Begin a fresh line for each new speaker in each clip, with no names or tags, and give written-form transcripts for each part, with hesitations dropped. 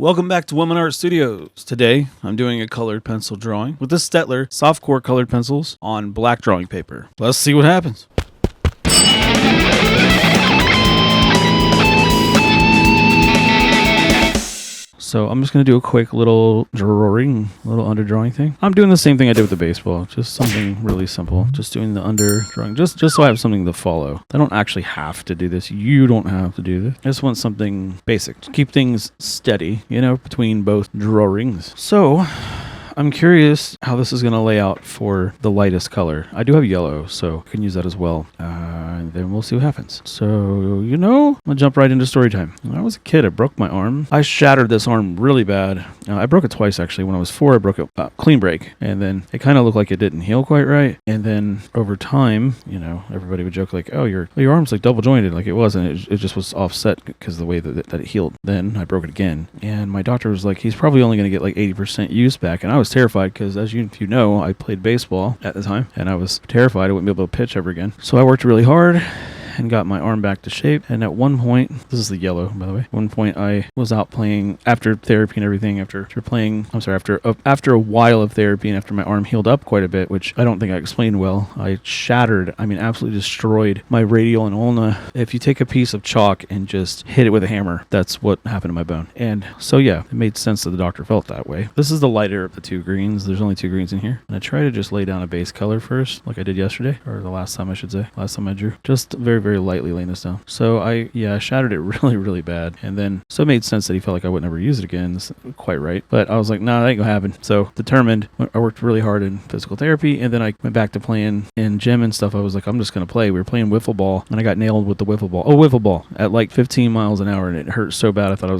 Welcome back to Wellman Art Studios. Today, I'm doing a colored pencil drawing with the Staedtler softcore colored pencils on black drawing paper. Let's see what happens. So I'm just going to do a quick little drawing, little under drawing thing. I'm doing the same thing I did with the baseball, just something really simple. Just doing the under drawing, just so I have something to follow. I don't actually have to do this. You don't have to do this. I just want something basic. To keep things steady, between both drawings. So I'm curious how this is going to lay out for the lightest color. I do have yellow, so I can use that as well. And then we'll see what happens. So, I'll jump right into story time. When I was a kid, I broke my arm. I shattered this arm really bad. I broke it twice, actually. When I was 4, I broke it clean break. And then it kind of looked like it didn't heal quite right. And then over time, everybody would joke like, oh, your arm's like double jointed. Like it wasn't. It just was offset because of the way that it healed. Then I broke it again. And my doctor was like, he's probably only going to get like 80% use back. And I was terrified because, as you know, I played baseball at the time. And I was terrified I wouldn't be able to pitch ever again. So I worked really hard and got my arm back to shape. And at one point, this is the yellow, by the way. At one point, I was out playing after therapy and everything. After a while of therapy and after my arm healed up quite a bit, which I don't think I explained well, I absolutely destroyed my radial and ulna. If you take a piece of chalk and just hit it with a hammer, that's what happened to my bone. And so, yeah, it made sense that the doctor felt that way. This is the lighter of the two greens. There's only two greens in here. And I try to just lay down a base color first, like I did yesterday, or the last time I should say. Last time I drew. Just very, very lightly laying this down. So I shattered it really, really bad. And then, so it made sense that he felt like I would never use it again. That's quite right. But I was like, nah, that ain't gonna happen. So determined, I worked really hard in physical therapy. And then I went back to playing in gym and stuff. I was like, I'm just gonna play. We were playing wiffle ball and I got nailed with the wiffle ball. Oh, wiffle ball at like 15 miles an hour. And it hurt so bad. I thought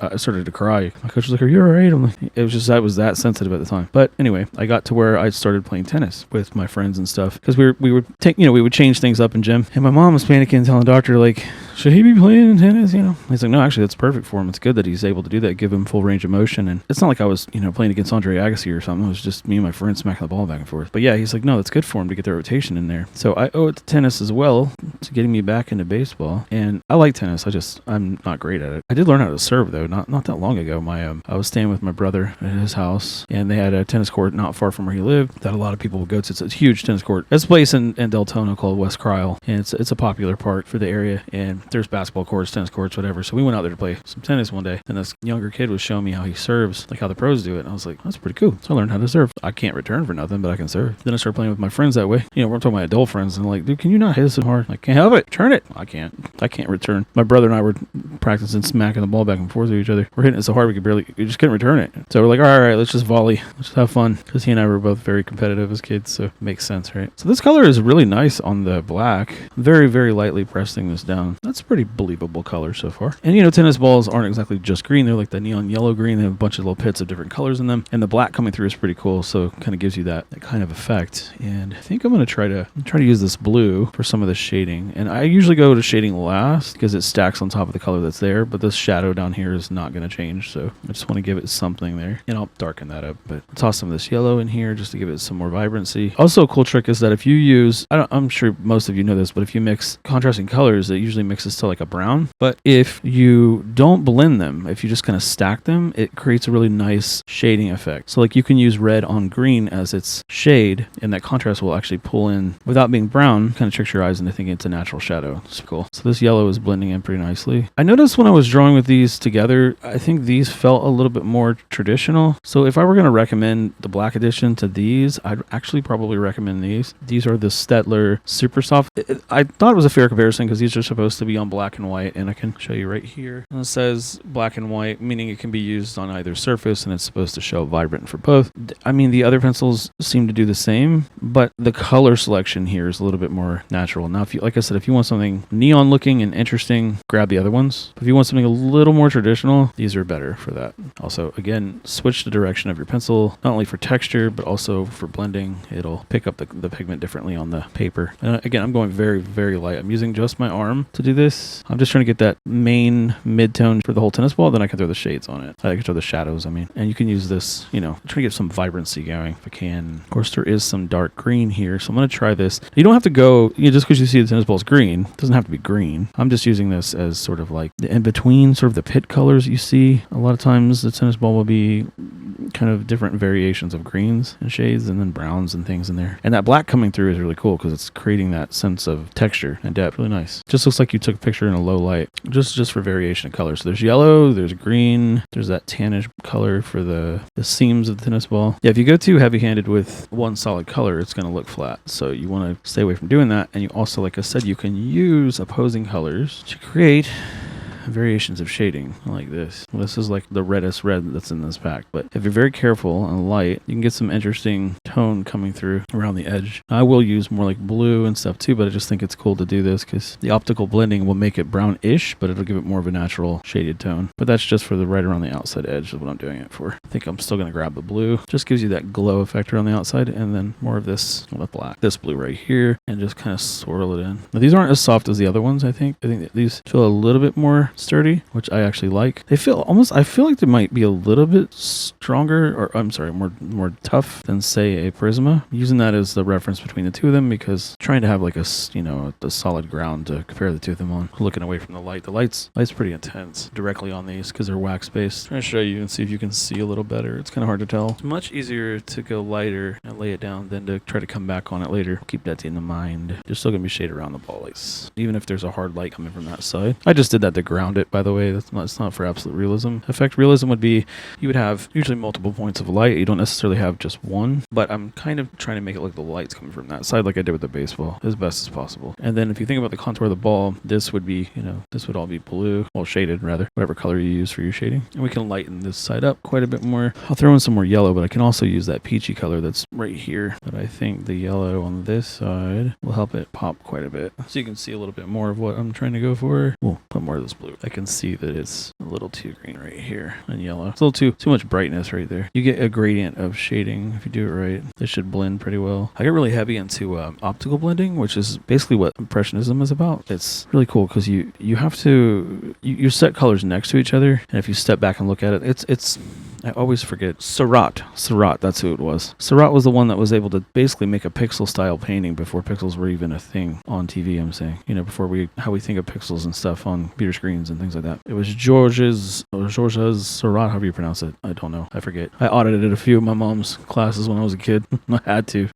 I started to cry. My coach was like, are you all right? I'm like, I was that sensitive at the time. But anyway, I got to where I started playing tennis with my friends and stuff. Cause we would change things up in gym. And my mom was panicking, telling the doctor, like, should he be playing in tennis? He's like, no, actually, that's perfect for him. It's good that he's able to do that, give him full range of motion. And it's not like I was, playing against Andre Agassi or something. It was just me and my friends smacking the ball back and forth. But yeah, he's like, no, that's good for him to get the rotation in there. So I owe it to tennis as well, to getting me back into baseball. And I like tennis. I'm not great at it. I did learn how to serve, though, not that long ago. I was staying with my brother at his house, and they had a tennis court not far from where he lived that a lot of people would go to. It's a huge tennis court. It's a place in Deltona called West Cryle, and it's a popular park for the area. And there's basketball courts, tennis courts, whatever. So we went out there to play some tennis one day, and this younger kid was showing me how he serves, like how the pros do it. And I was like, that's pretty cool. So I learned how to serve. I can't return for nothing, but I can serve. Then I started playing with my friends that way. We're talking about adult friends, and I'm like, dude, can you not hit it so hard? I can't help it. Turn it. I can't return. My brother and I were practicing smacking the ball back and forth to each other. We're hitting it so hard we just couldn't return it. So we're like, all right, let's just volley. Let's just have fun. Because he and I were both very competitive as kids, so it makes sense, right? So this color is really nice on the black. Very, very lightly pressing this down. That's a pretty believable color so far. And tennis balls aren't exactly just green. They're like the neon yellow green. They have a bunch of little pits of different colors in them. And the black coming through is pretty cool. So it kind of gives you that kind of effect. And I think I'm going to try to use this blue for some of the shading. And I usually go to shading last because it stacks on top of the color that's there. But this shadow down here is not going to change. So I just want to give it something there. And I'll darken that up. But I'll toss some of this yellow in here just to give it some more vibrancy. Also, a cool trick is that if you use, I'm sure most of you know this, but if you mix contrasting colors, it usually mixes to like a brown. But if you don't blend them, if you just kind of stack them, it creates a really nice shading effect. So like you can use red on green as its shade, and that contrast will actually pull in without being brown, kind of tricks your eyes into thinking it's a natural shadow. It's cool. So this yellow is blending in pretty nicely. I noticed when I was drawing with these together, I think these felt a little bit more traditional. So if I were going to recommend the black edition to these, I'd actually probably recommend these. These are the Staedtler Super Soft. I thought it was a fair comparison because these are supposed to be on black and white, and I can show you right here. And it says black and white, meaning it can be used on either surface, and it's supposed to show vibrant for both. I mean, the other pencils seem to do the same, but the color selection here is a little bit more natural. Now, like I said, if you want something neon looking and interesting, grab the other ones. If you want something a little more traditional, these are better for that. Also, again, switch the direction of your pencil, not only for texture, but also for blending. It'll pick up the pigment differently on the paper. And again, I'm going very, very light. I'm using just my arm to do this. this. I'm just trying to get that main mid-tone for the whole tennis ball, then I can throw the shades on it. I can throw the shadows, I mean. And you can use this, you know, try to get some vibrancy going if I can. Of course, there is some dark green here, so I'm going to try this. You don't have to go, just because you see the tennis ball is green, it doesn't have to be green. I'm just using this as sort of like the in-between, sort of the pit colors you see. A lot of times the tennis ball will be kind of different variations of greens and shades and then browns and things in there. And that black coming through is really cool because it's creating that sense of texture and depth. Really nice. Just looks like you took a picture in a low light, just for variation of colors. So there's yellow, there's green, there's that tannish color for the seams of the tennis ball. Yeah, if you go too heavy-handed with one solid color, it's going to look flat. So you want to stay away from doing that. And you also, like I said, you can use opposing colors to create variations of shading like this. Well, this is like the reddest red that's in this pack, but if you're very careful and light, you can get some interesting tone coming through around the edge. I will use more like blue and stuff too, but I just think it's cool to do this because the optical blending will make it brownish, but it'll give it more of a natural shaded tone. But that's just for the right around the outside edge is what I'm doing it for. I think I'm still going to grab the blue. Just gives you that glow effect around the outside, and then more of this with black, this blue right here, and just kind of swirl it in. Now these aren't as soft as the other ones. I think that these feel a little bit more sturdy, which I actually like. They feel almost, I feel like they might be a little bit stronger, or I'm sorry, more tough than say a Prisma. Using that as the reference between the two of them because trying to have like a solid ground to compare the two of them on. Looking away from the light. The light's pretty intense directly on these because they're wax based. I'm trying to show you and see if you can see a little better. It's kind of hard to tell. It's much easier to go lighter and lay it down than to try to come back on it later. Keep that in the mind. You're still gonna be shaded around the ball lights, even if there's a hard light coming from that side. I just did that to ground it, by the way. It's not for absolute realism. Effect realism would be you would have usually multiple points of light. You don't necessarily have just one, but I'm kind of trying to make it like the light's coming from that side like I did with the baseball as best as possible. And then if you think about the contour of the ball, this would be, this would all be blue, well shaded rather, whatever color you use for your shading. And we can lighten this side up quite a bit more. I'll throw in some more yellow, but I can also use that peachy color that's right here. But I think the yellow on this side will help it pop quite a bit. So you can see a little bit more of what I'm trying to go for. We'll put more of this blue. I can see that it's a little too green right here and yellow. It's a little too much brightness right there. You get a gradient of shading if you do it right. This should blend pretty well. I get really heavy into optical blending, which is basically what Impressionism is about. It's really cool because you have to you set colors next to each other, and if you step back and look at it, it's I always forget. Seurat, that's who it was. Seurat was the one that was able to basically make a pixel style painting before pixels were even a thing on TV, I'm saying. Before how we think of pixels and stuff on computer screens and things like that. It was Georges Seurat, however you pronounce it. I don't know. I forget. I audited a few of my mom's classes when I was a kid. I had to.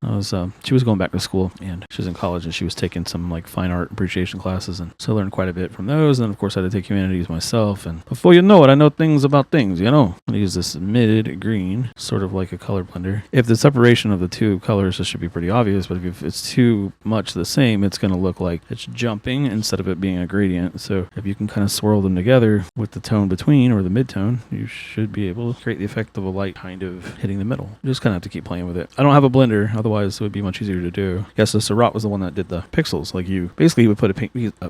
She was going back to school, and she was in college, and she was taking some like fine art appreciation classes, and so I learned quite a bit from those. And then, of course, I had to take humanities myself, and before you know it, I know things about things, I'm going to use this mid green, sort of like a color blender. If the separation of the two colors, this should be pretty obvious, but if it's too much the same, it's going to look like it's jumping instead of it being a gradient. So if you can kind of swirl them together with the tone between, or the mid-tone, you should be able to create the effect of a light kind of hitting the middle. You just kind of have to keep playing with it. I don't have a blender, otherwise it would be much easier to do. Yes, the Seurat was the one that did the pixels. Like you would put a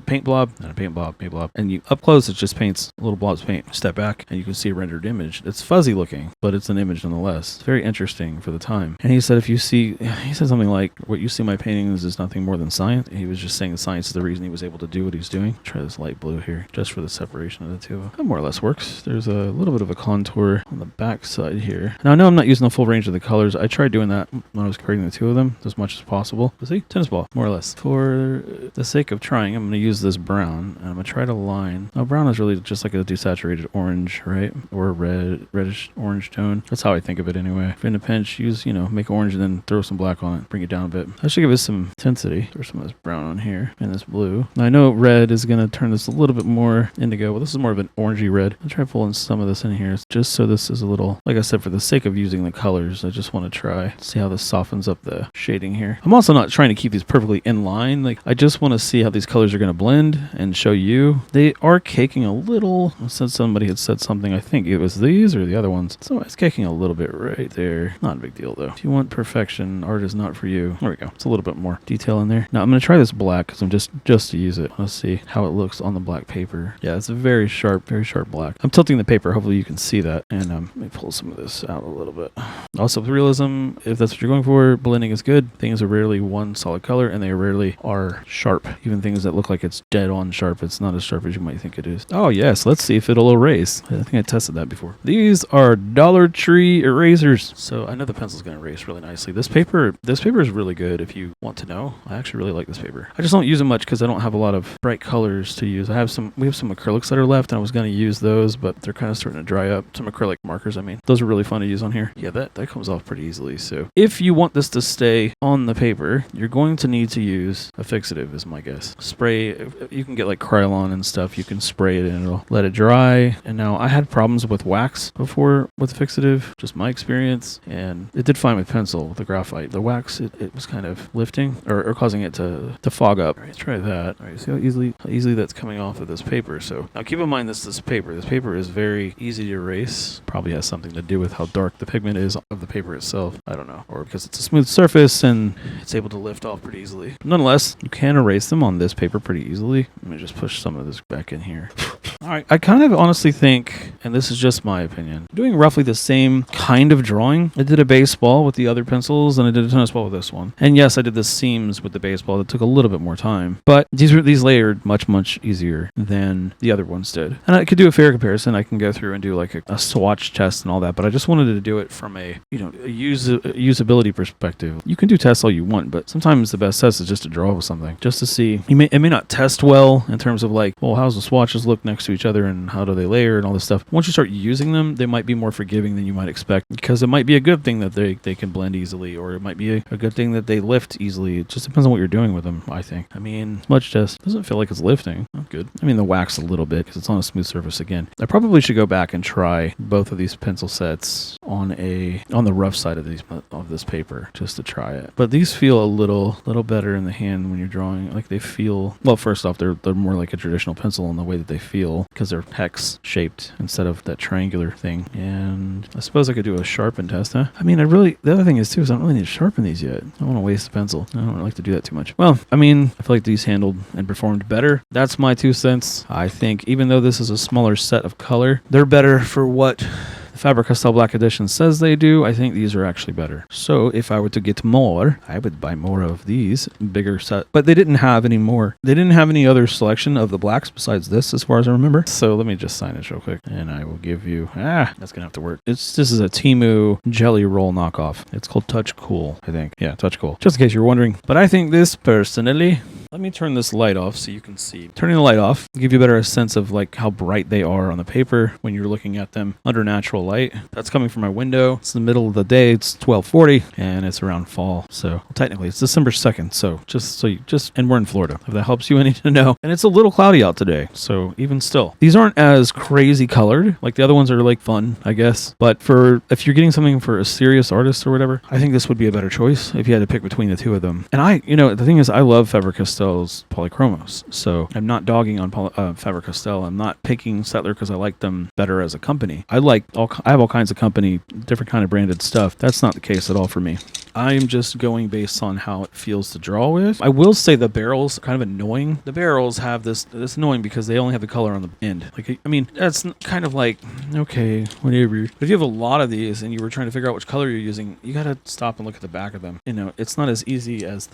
paint blob, and a paint blob, and you up close, it just paints little blobs of paint. Step back, and you can see a rendered image. It's fuzzy looking, but it's an image nonetheless. It's very interesting for the time. And he said, he said something like, what you see in my paintings is nothing more than science. He was just saying the science is the reason he was able to do what he's doing. Try this light blue here, just for the separation of the two of them. That more or less works. There's a little bit of a contour on the back side here. Now I know I'm not using the full range of the colors. I tried doing that when I was creating the two of them as much as possible. But see, tennis ball, more or less. For the sake of trying, I'm going to use this brown, and I'm going to try to line. Now brown is really just like a desaturated orange, right? Or a reddish orange tone. That's how I think of it anyway. If in a pinch, use, make orange and then throw some black on it. Bring it down a bit. I should give it some intensity. Throw some of this brown on here and this blue. Now I know red is going to turn this a little bit more indigo. Well, this is more of an orangey red. I'll try pulling some of this in here just so this is a little, like I said, for the sake of using the colors, I just want to try see how this softens up the shading here. I'm also not trying to keep these perfectly in line. Like I just want to see how these colors are going to blend and show you. They are caking a little. Since somebody had said something, I think it was these or the other one ones. So it's kicking a little bit right there. Not a big deal though. If you want perfection, art is not for you. There we go. It's a little bit more detail in there. Now I'm going to try this black because I'm just to use it. Let's see how it looks on the black paper. Yeah, it's a very sharp black. I'm tilting the paper. Hopefully you can see that. And let me pull some of this out a little bit. Also with realism, if that's what you're going for, blending is good. Things are rarely one solid color and they rarely are sharp. Even things that look like it's dead on sharp, it's not as sharp as you might think it is. Oh yes, let's see if it'll erase. I think I tested that before. These are Dollar Tree erasers. So I know the pencil's going to erase really nicely. This paper is really good if you want to know. I actually really like this paper. I just don't use it much because I don't have a lot of bright colors to use. We have some acrylics that are left and I was going to use those, but they're kind of starting to dry up. Some acrylic markers, I mean. Those are really fun to use on here. Yeah, that comes off pretty easily. So if you want this to stay on the paper, you're going to need to use a fixative is my guess. Spray, you can get like Krylon and stuff. You can spray it and it'll let it dry. And now I had problems with wax before with fixative, just my experience, and it did fine with pencil, with the graphite. The wax, it was kind of lifting or causing it to fog up. All right, let's try that. All right, see how easily that's coming off of this paper. So now keep in mind this paper. This paper is very easy to erase. Probably has something to do with how dark the pigment is of the paper itself. I don't know. Or because it's a smooth surface and it's able to lift off pretty easily. Nonetheless, you can erase them on this paper pretty easily. Let me just push some of this back in here. All right, I kind of honestly think, and this is just my opinion, doing roughly the same kind of drawing. I did a baseball with the other pencils and I did a tennis ball with this one. And yes, I did the seams with the baseball. That took a little bit more time. But these layered much easier than the other ones did. And I could do a fair comparison. I can go through and do like a swatch test and all that, but I just wanted to do it from a usability perspective. You can do tests all you want, but sometimes the best test is just to draw with something, just to see. It may not test well in terms of like, well, how's the swatches look next to each other and how do they layer and all this stuff. Once you start using them, they might be more forgiving than you might expect, because it might be a good thing that they can blend easily, or it might be a good thing that they lift easily. It just depends on what you're doing with them, I think. I mean, smudge test doesn't feel like it's lifting. Not good. I mean, the wax a little bit because it's on a smooth surface again. I probably should go back and try both of these pencil sets on the rough side of this paper just to try it. But these feel a little better in the hand when you're drawing. Like they feel, well, first off, they're more like a traditional pencil in the way that they feel because they're hex shaped instead of that triangular thing. And I suppose I could do a sharpen test, huh? I mean, the other thing is too, is I don't really need to sharpen these yet. I don't want to waste the pencil. I don't like to do that too much. Well, I mean, I feel like these handled and performed better. That's my 2 cents. I think even though this is a smaller set of color, they're better for what Faber-Castell Black Edition says they do. I think these are actually better. So if I were to get more, I would buy more of these bigger set. But they didn't have any more. They didn't have any other selection of the blacks besides this, as far as I remember. So let me just sign it real quick, and I will give you. That's gonna have to work. This is a Temu Jelly Roll knockoff. It's called Touch Cool, I think. Yeah, Touch Cool. Just in case you're wondering. But I think this personally. Let me turn this light off so you can see. Turning the light off will give you a better sense of like how bright they are on the paper when you're looking at them under natural light. That's coming from my window. It's the middle of the day. It's 12:40 and it's around fall. So technically it's December 2nd. So and we're in Florida. If that helps you, I need to know. And it's a little cloudy out today. So even still, these aren't as crazy colored. Like the other ones are like fun, I guess. But if you're getting something for a serious artist or whatever, I think this would be a better choice if you had to pick between the two of them. And the thing is, I love Faber-Castell's Polychromos. So I'm not dogging on Faber-Castell. I'm not picking Staedtler because I like them better as a company. I have all kinds of different kind of branded stuff. That's not the case at all for me. I'm just going based on how it feels to draw with. I will say the barrels are kind of annoying. The barrels have this annoying because they only have the color on the end. Like, I mean, that's kind of like, okay, whatever. But if you have a lot of these and you were trying to figure out which color you're using, you got to stop and look at the back of them. It's not as easy as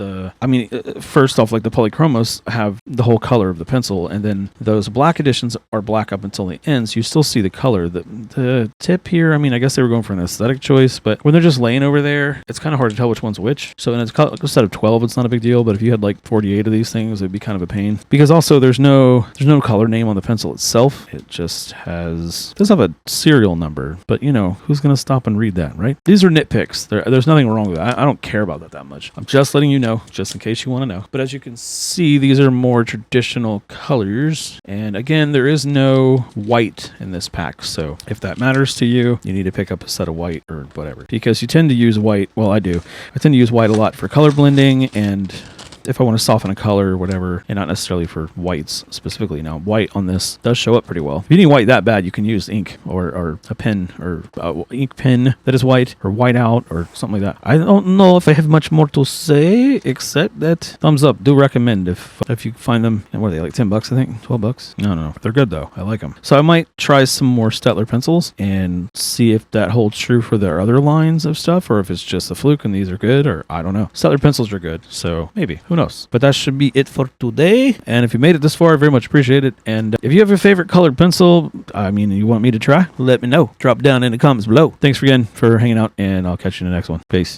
first off, like the Polychromos have the whole color of the pencil, and then those black editions are black up until the end, so you still see the color. The tip here, I mean, I guess they were going for an aesthetic choice, but when they're just laying over there, it's kind of hard to tell which one's which. So in a set of 12, it's not a big deal, but if you had like 48 of these things, it'd be kind of a pain. Because also there's no color name on the pencil itself. It just does have a serial number, but who's going to stop and read that, right? These are nitpicks. There's nothing wrong with that. I don't care about that much. I'm just letting you know, just in case you want to know. But as you can see, these are more traditional colors. And again, there is no white in this pack. So if that matters to you, you need to pick up a set of white or whatever. Because you tend to use white. Well, I do. I tend to use white a lot for color blending and if I want to soften a color or whatever, and not necessarily for whites specifically. Now, white on this does show up pretty well. If you need white that bad, you can use ink or a pen or ink pen that is white or white out or something like that. I don't know if I have much more to say except that thumbs up. Do recommend if you find them. And what are they, like $10? I think $12. No, they're good though. I like them. So I might try some more Staedtler pencils and see if that holds true for their other lines of stuff, or if it's just a fluke and these are good, or I don't know. Staedtler pencils are good, so maybe, who knows. But that should be it for today. And if you made it this far, I very much appreciate it. And if you have your favorite colored pencil, you want me to try, let me know. Drop down in the comments below. Thanks again for hanging out, and I'll catch you in the next one. Peace.